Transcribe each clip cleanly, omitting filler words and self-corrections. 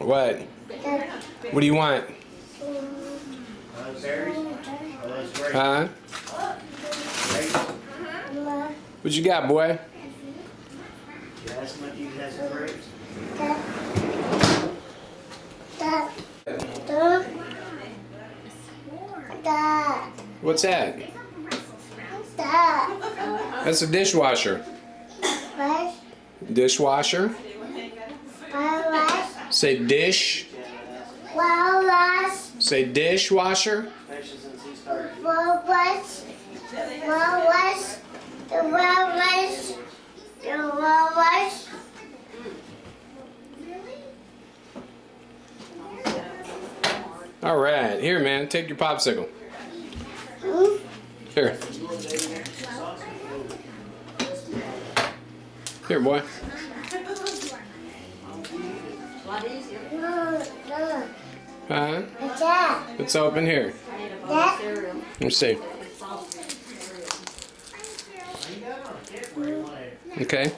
What? What do you want? Huh? What you got, boy? What's that? That's a dishwasher. Dishwasher? Say dish. Say dishwasher. All right, here, man. Take your popsicle. Here. Here, boy. Huh? It's open here. Let me see. Okay.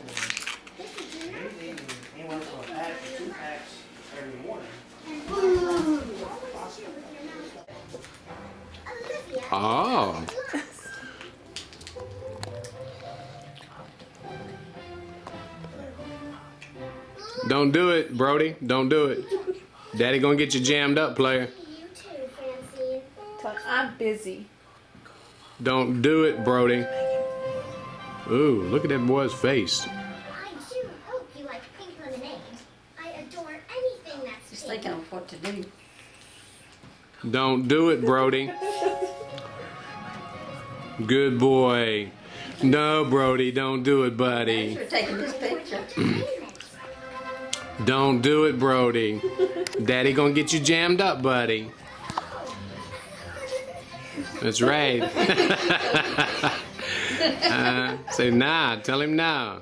Oh. Don't do it, Brody. Don't do it. Daddy gonna get you jammed up, player. I'm busy. Don't do it, Brody. Ooh, look at that boy's face. I do hope you like pink lemonade. I adore anything that's Just thinking of what to do. Don't do it, Brody. Good boy. No, Brody, don't do it, buddy. You're taking this picture. Don't do it, Brody. Daddy gonna get you jammed up, buddy. That's right. Say nah. Tell him nah.